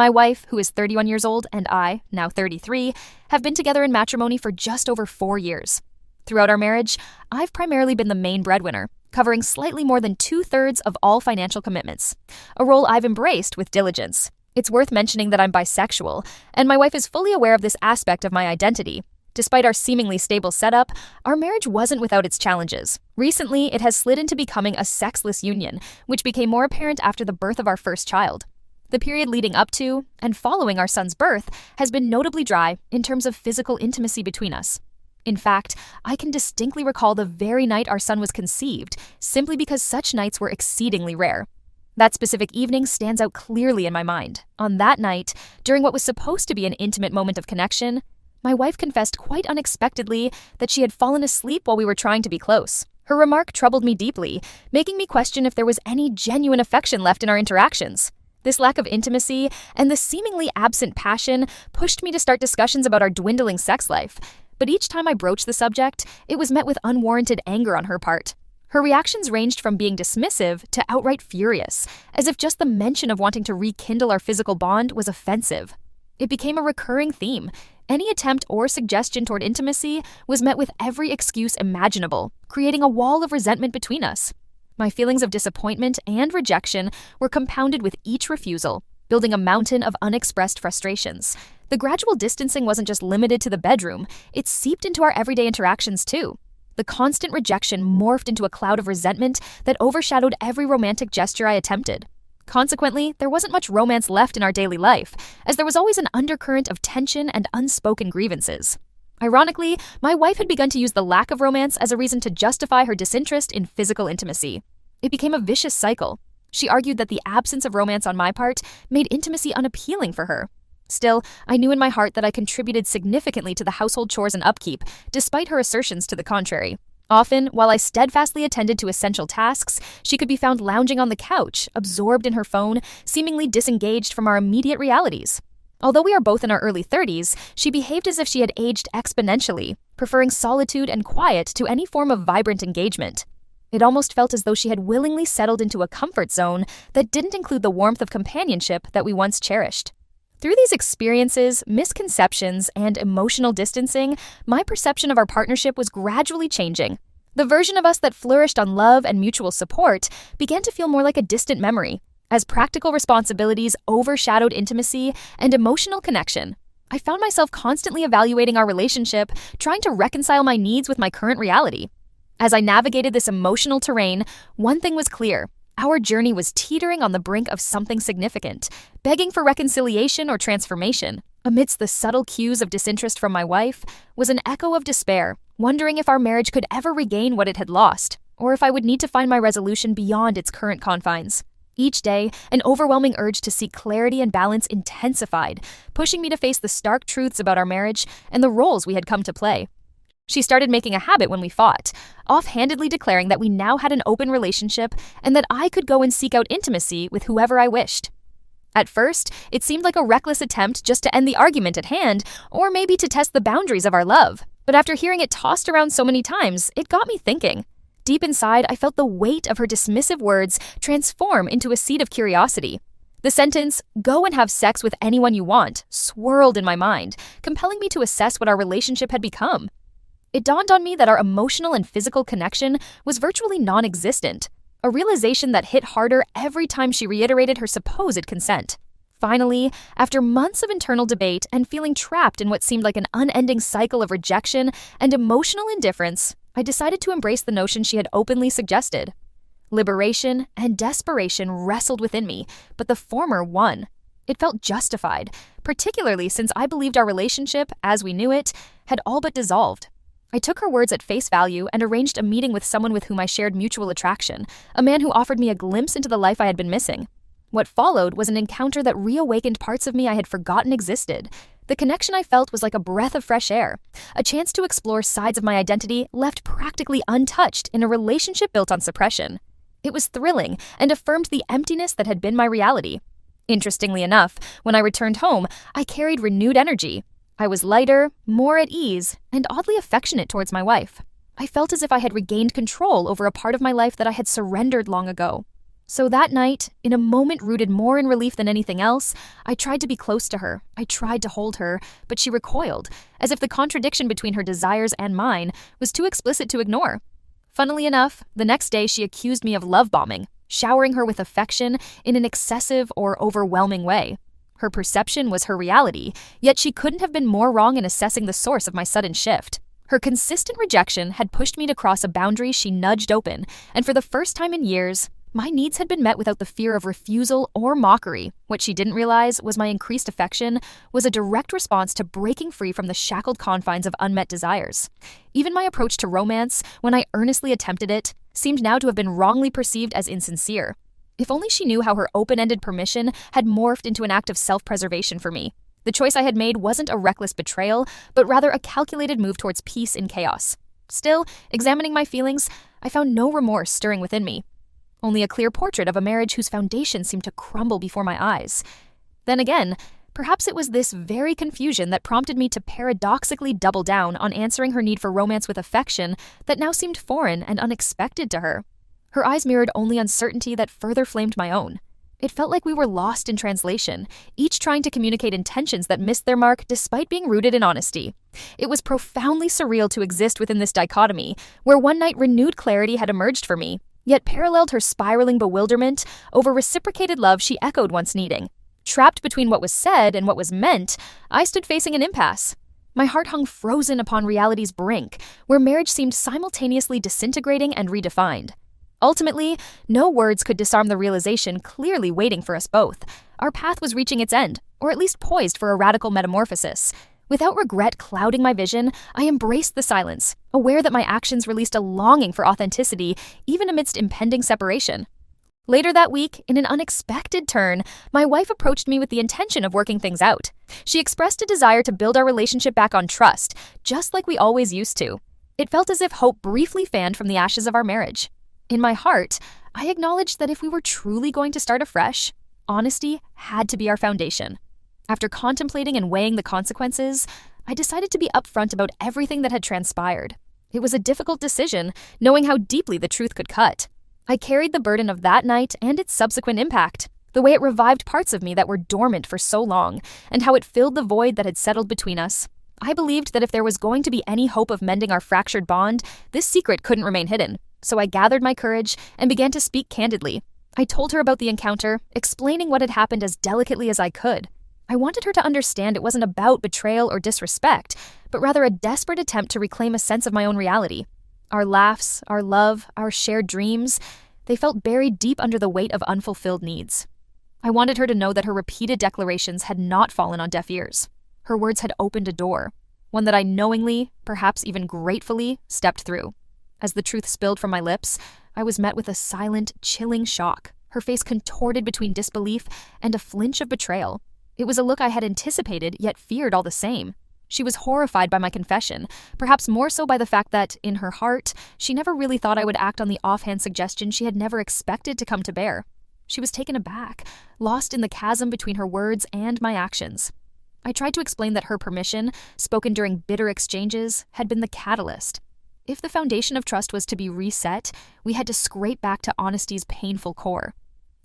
My wife, who is 31 years old, and I, now 33, have been together in matrimony for just over 4 years. Throughout our marriage, I've primarily been the main breadwinner, covering slightly more than 2/3 of all financial commitments, a role I've embraced with diligence. It's worth mentioning that I'm bisexual, and my wife is fully aware of this aspect of my identity. Despite our seemingly stable setup, our marriage wasn't without its challenges. Recently, it has slid into becoming a sexless union, which became more apparent after the birth of our first child. The period leading up to and following our son's birth has been notably dry in terms of physical intimacy between us. In fact, I can distinctly recall the very night our son was conceived, simply because such nights were exceedingly rare. That specific evening stands out clearly in my mind. On that night, during what was supposed to be an intimate moment of connection, my wife confessed quite unexpectedly that she had fallen asleep while we were trying to be close. Her remark troubled me deeply, making me question if there was any genuine affection left in our interactions. This lack of intimacy and the seemingly absent passion pushed me to start discussions about our dwindling sex life. But each time I broached the subject, it was met with unwarranted anger on her part. Her reactions ranged from being dismissive to outright furious, as if just the mention of wanting to rekindle our physical bond was offensive. It became a recurring theme. Any attempt or suggestion toward intimacy was met with every excuse imaginable, creating a wall of resentment between us. My feelings of disappointment and rejection were compounded with each refusal, building a mountain of unexpressed frustrations. The gradual distancing wasn't just limited to the bedroom, it seeped into our everyday interactions too. The constant rejection morphed into a cloud of resentment that overshadowed every romantic gesture I attempted. Consequently, there wasn't much romance left in our daily life, as there was always an undercurrent of tension and unspoken grievances. Ironically, my wife had begun to use the lack of romance as a reason to justify her disinterest in physical intimacy. It became a vicious cycle. She argued that the absence of romance on my part made intimacy unappealing for her. Still, I knew in my heart that I contributed significantly to the household chores and upkeep, despite her assertions to the contrary. Often, while I steadfastly attended to essential tasks, she could be found lounging on the couch, absorbed in her phone, seemingly disengaged from our immediate realities. Although we are both in our early 30s, she behaved as if she had aged exponentially, preferring solitude and quiet to any form of vibrant engagement. It almost felt as though she had willingly settled into a comfort zone that didn't include the warmth of companionship that we once cherished. Through these experiences, misconceptions, and emotional distancing, my perception of our partnership was gradually changing. The version of us that flourished on love and mutual support began to feel more like a distant memory, as practical responsibilities overshadowed intimacy and emotional connection. I found myself constantly evaluating our relationship, trying to reconcile my needs with my current reality. As I navigated this emotional terrain, one thing was clear. Our journey was teetering on the brink of something significant, begging for reconciliation or transformation. Amidst the subtle cues of disinterest from my wife was an echo of despair, wondering if our marriage could ever regain what it had lost, or if I would need to find my resolution beyond its current confines. Each day, an overwhelming urge to seek clarity and balance intensified, pushing me to face the stark truths about our marriage and the roles we had come to play. She started making a habit when we fought, offhandedly declaring that we now had an open relationship and that I could go and seek out intimacy with whoever I wished. At first, it seemed like a reckless attempt just to end the argument at hand, or maybe to test the boundaries of our love. But after hearing it tossed around so many times, it got me thinking. Deep inside, I felt the weight of her dismissive words transform into a seed of curiosity. The sentence, "Go and have sex with anyone you want," swirled in my mind, compelling me to assess what our relationship had become. It dawned on me that our emotional and physical connection was virtually non-existent, a realization that hit harder every time she reiterated her supposed consent. Finally, after months of internal debate and feeling trapped in what seemed like an unending cycle of rejection and emotional indifference, I decided to embrace the notion she had openly suggested. Liberation and desperation wrestled within me, but the former won. It felt justified, particularly since I believed our relationship, as we knew it, had all but dissolved. I took her words at face value and arranged a meeting with someone with whom I shared mutual attraction, a man who offered me a glimpse into the life I had been missing. What followed was an encounter that reawakened parts of me I had forgotten existed. The connection I felt was like a breath of fresh air, a chance to explore sides of my identity left practically untouched in a relationship built on suppression. It was thrilling and affirmed the emptiness that had been my reality. Interestingly enough, when I returned home, I carried renewed energy. I was lighter, more at ease, and oddly affectionate towards my wife. I felt as if I had regained control over a part of my life that I had surrendered long ago. So that night, in a moment rooted more in relief than anything else, I tried to be close to her. I tried to hold her, but she recoiled, as if the contradiction between her desires and mine was too explicit to ignore. Funnily enough, the next day she accused me of love bombing, showering her with affection in an excessive or overwhelming way. Her perception was her reality, yet she couldn't have been more wrong in assessing the source of my sudden shift. Her consistent rejection had pushed me to cross a boundary she nudged open, and for the first time in years, my needs had been met without the fear of refusal or mockery. What she didn't realize was my increased affection was a direct response to breaking free from the shackled confines of unmet desires. Even my approach to romance, when I earnestly attempted it, seemed now to have been wrongly perceived as insincere. If only she knew how her open-ended permission had morphed into an act of self-preservation for me. The choice I had made wasn't a reckless betrayal, but rather a calculated move towards peace in chaos. Still, examining my feelings, I found no remorse stirring within me. Only a clear portrait of a marriage whose foundation seemed to crumble before my eyes. Then again, perhaps it was this very confusion that prompted me to paradoxically double down on answering her need for romance with affection that now seemed foreign and unexpected to her. Her eyes mirrored only uncertainty that further flamed my own. It felt like we were lost in translation, each trying to communicate intentions that missed their mark despite being rooted in honesty. It was profoundly surreal to exist within this dichotomy, where one night renewed clarity had emerged for me, yet paralleled her spiraling bewilderment over reciprocated love she echoed once needing. Trapped between what was said and what was meant, I stood facing an impasse. My heart hung frozen upon reality's brink, where marriage seemed simultaneously disintegrating and redefined. Ultimately, no words could disarm the realization clearly waiting for us both. Our path was reaching its end, or at least poised for a radical metamorphosis. Without regret clouding my vision, I embraced the silence, aware that my actions released a longing for authenticity, even amidst impending separation. Later that week, in an unexpected turn, my wife approached me with the intention of working things out. She expressed a desire to build our relationship back on trust, just like we always used to. It felt as if hope briefly fanned from the ashes of our marriage. In my heart, I acknowledged that if we were truly going to start afresh, honesty had to be our foundation. After contemplating and weighing the consequences, I decided to be upfront about everything that had transpired. It was a difficult decision, knowing how deeply the truth could cut. I carried the burden of that night and its subsequent impact, the way it revived parts of me that were dormant for so long, and how it filled the void that had settled between us. I believed that if there was going to be any hope of mending our fractured bond, this secret couldn't remain hidden. So I gathered my courage and began to speak candidly. I told her about the encounter, explaining what had happened as delicately as I could. I wanted her to understand it wasn't about betrayal or disrespect, but rather a desperate attempt to reclaim a sense of my own reality. Our laughs, our love, our shared dreams, they felt buried deep under the weight of unfulfilled needs. I wanted her to know that her repeated declarations had not fallen on deaf ears. Her words had opened a door, one that I knowingly, perhaps even gratefully, stepped through. As the truth spilled from my lips, I was met with a silent, chilling shock, her face contorted between disbelief and a flinch of betrayal. It was a look I had anticipated, yet feared all the same. She was horrified by my confession, perhaps more so by the fact that, in her heart, she never really thought I would act on the offhand suggestion she had never expected to come to bear. She was taken aback, lost in the chasm between her words and my actions. I tried to explain that her permission, spoken during bitter exchanges, had been the catalyst. If the foundation of trust was to be reset, we had to scrape back to honesty's painful core.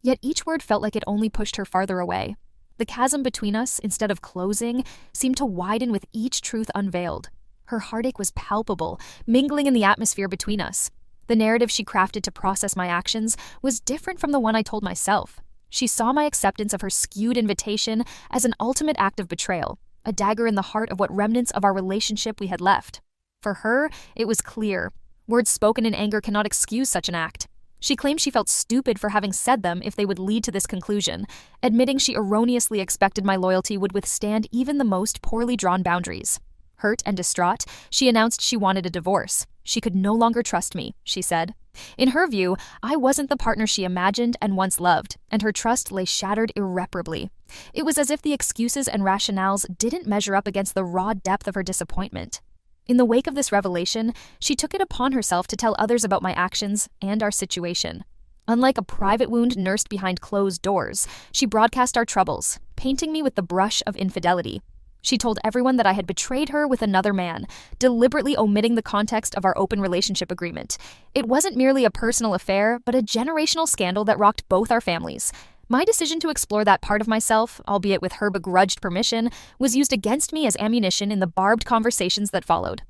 Yet each word felt like it only pushed her farther away. The chasm between us, instead of closing, seemed to widen with each truth unveiled. Her heartache was palpable, mingling in the atmosphere between us. The narrative she crafted to process my actions was different from the one I told myself. She saw my acceptance of her skewed invitation as an ultimate act of betrayal, a dagger in the heart of what remnants of our relationship we had left. For her, it was clear. Words spoken in anger cannot excuse such an act. She claimed she felt stupid for having said them if they would lead to this conclusion, admitting she erroneously expected my loyalty would withstand even the most poorly drawn boundaries. Hurt and distraught, she announced she wanted a divorce. She could no longer trust me, she said. In her view, I wasn't the partner she imagined and once loved, and her trust lay shattered irreparably. It was as if the excuses and rationales didn't measure up against the raw depth of her disappointment. In the wake of this revelation, she took it upon herself to tell others about my actions and our situation. Unlike a private wound nursed behind closed doors, she broadcast our troubles, painting me with the brush of infidelity. She told everyone that I had betrayed her with another man, deliberately omitting the context of our open relationship agreement. It wasn't merely a personal affair, but a generational scandal that rocked both our families. My decision to explore that part of myself, albeit with her begrudged permission, was used against me as ammunition in the barbed conversations that followed.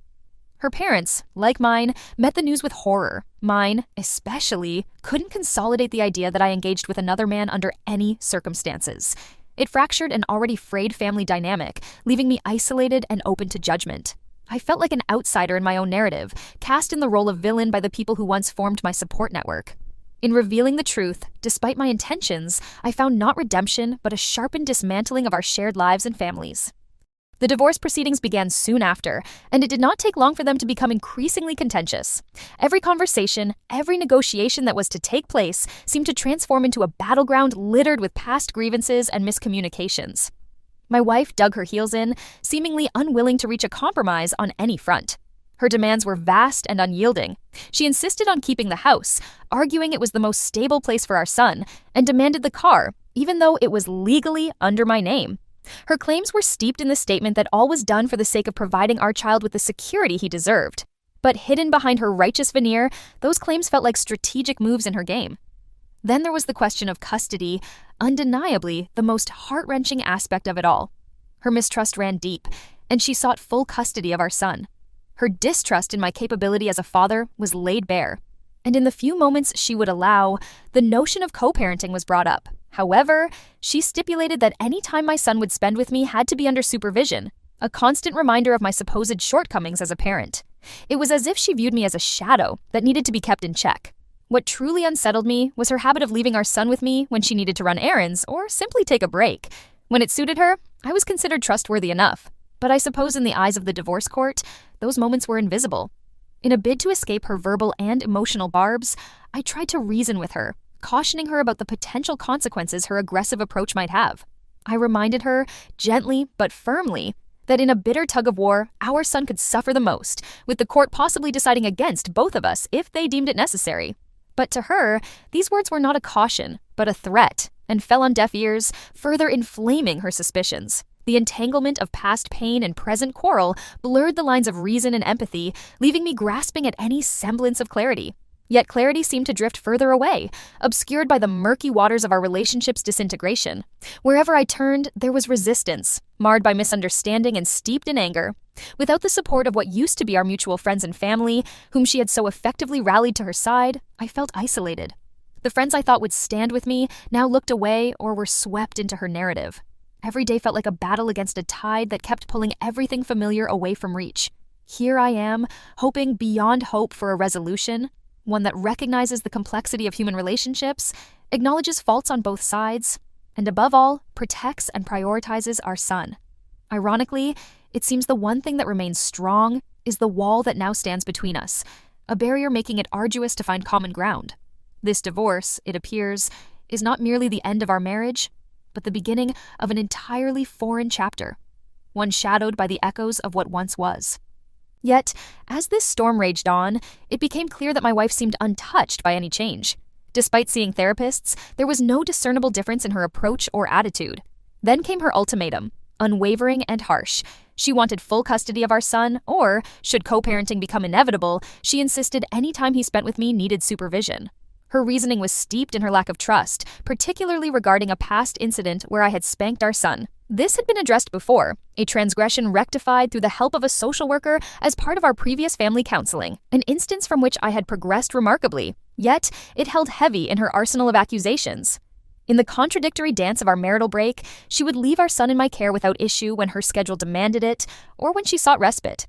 Her parents, like mine, met the news with horror. Mine, especially, couldn't consolidate the idea that I engaged with another man under any circumstances. It fractured an already frayed family dynamic, leaving me isolated and open to judgment. I felt like an outsider in my own narrative, cast in the role of villain by the people who once formed my support network. In revealing the truth, despite my intentions, I found not redemption, but a sharpened dismantling of our shared lives and families. The divorce proceedings began soon after, and it did not take long for them to become increasingly contentious. Every conversation, every negotiation that was to take place seemed to transform into a battleground littered with past grievances and miscommunications. My wife dug her heels in, seemingly unwilling to reach a compromise on any front. Her demands were vast and unyielding. She insisted on keeping the house, arguing it was the most stable place for our son, and demanded the car, even though it was legally under my name. Her claims were steeped in the statement that all was done for the sake of providing our child with the security he deserved. But hidden behind her righteous veneer, those claims felt like strategic moves in her game. Then there was the question of custody, undeniably the most heart-wrenching aspect of it all. Her mistrust ran deep, and she sought full custody of our son. Her distrust in my capability as a father was laid bare, and in the few moments she would allow, the notion of co-parenting was brought up. However, she stipulated that any time my son would spend with me had to be under supervision, a constant reminder of my supposed shortcomings as a parent. It was as if she viewed me as a shadow that needed to be kept in check. What truly unsettled me was her habit of leaving our son with me when she needed to run errands or simply take a break. When it suited her, I was considered trustworthy enough. But I suppose in the eyes of the divorce court, those moments were invisible. In a bid to escape her verbal and emotional barbs, I tried to reason with her, cautioning her about the potential consequences her aggressive approach might have. I reminded her, gently but firmly, that in a bitter tug-of-war, our son could suffer the most, with the court possibly deciding against both of us if they deemed it necessary. But to her, these words were not a caution, but a threat, and fell on deaf ears, further inflaming her suspicions. The entanglement of past pain and present quarrel blurred the lines of reason and empathy, leaving me grasping at any semblance of clarity. Yet clarity seemed to drift further away, obscured by the murky waters of our relationship's disintegration. Wherever I turned, there was resistance, marred by misunderstanding and steeped in anger. Without the support of what used to be our mutual friends and family, whom she had so effectively rallied to her side, I felt isolated. The friends I thought would stand with me now looked away or were swept into her narrative. Every day felt like a battle against a tide that kept pulling everything familiar away from reach. Here I am, hoping beyond hope for a resolution, one that recognizes the complexity of human relationships, acknowledges faults on both sides, and above all, protects and prioritizes our son. Ironically, it seems the one thing that remains strong is the wall that now stands between us, a barrier making it arduous to find common ground. This divorce, it appears, is not merely the end of our marriage, but the beginning of an entirely foreign chapter, one shadowed by the echoes of what once was. Yet, as this storm raged on, it became clear that my wife seemed untouched by any change. Despite seeing therapists, there was no discernible difference in her approach or attitude. Then came her ultimatum, unwavering and harsh. She wanted full custody of our son, or, should co-parenting become inevitable, she insisted any time he spent with me needed supervision. Her reasoning was steeped in her lack of trust, particularly regarding a past incident where I had spanked our son. This had been addressed before, a transgression rectified through the help of a social worker as part of our previous family counseling, an instance from which I had progressed remarkably. Yet, it held heavy in her arsenal of accusations. In the contradictory dance of our marital break, she would leave our son in my care without issue when her schedule demanded it, or when she sought respite.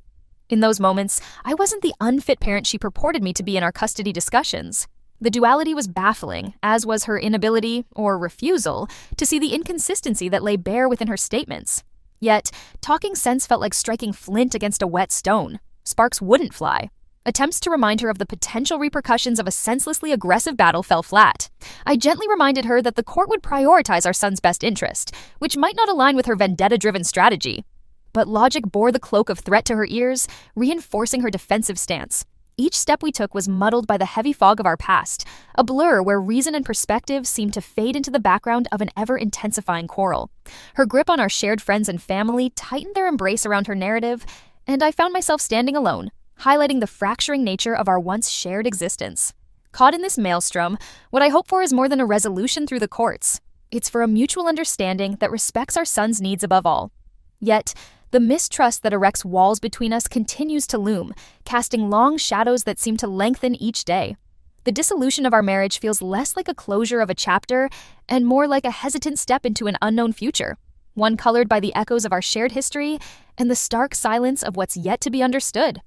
In those moments, I wasn't the unfit parent she purported me to be in our custody discussions. The duality was baffling, as was her inability, or refusal, to see the inconsistency that lay bare within her statements. Yet, talking sense felt like striking flint against a wet stone. Sparks wouldn't fly. Attempts to remind her of the potential repercussions of a senselessly aggressive battle fell flat. I gently reminded her that the court would prioritize our son's best interest, which might not align with her vendetta-driven strategy. But logic bore the cloak of threat to her ears, reinforcing her defensive stance. Each step we took was muddled by the heavy fog of our past, a blur where reason and perspective seemed to fade into the background of an ever-intensifying quarrel. Her grip on our shared friends and family tightened their embrace around her narrative, and I found myself standing alone, highlighting the fracturing nature of our once shared existence. Caught in this maelstrom, what I hope for is more than a resolution through the courts. It's for a mutual understanding that respects our son's needs above all. Yet, the mistrust that erects walls between us continues to loom, casting long shadows that seem to lengthen each day. The dissolution of our marriage feels less like a closure of a chapter and more like a hesitant step into an unknown future, one colored by the echoes of our shared history and the stark silence of what's yet to be understood.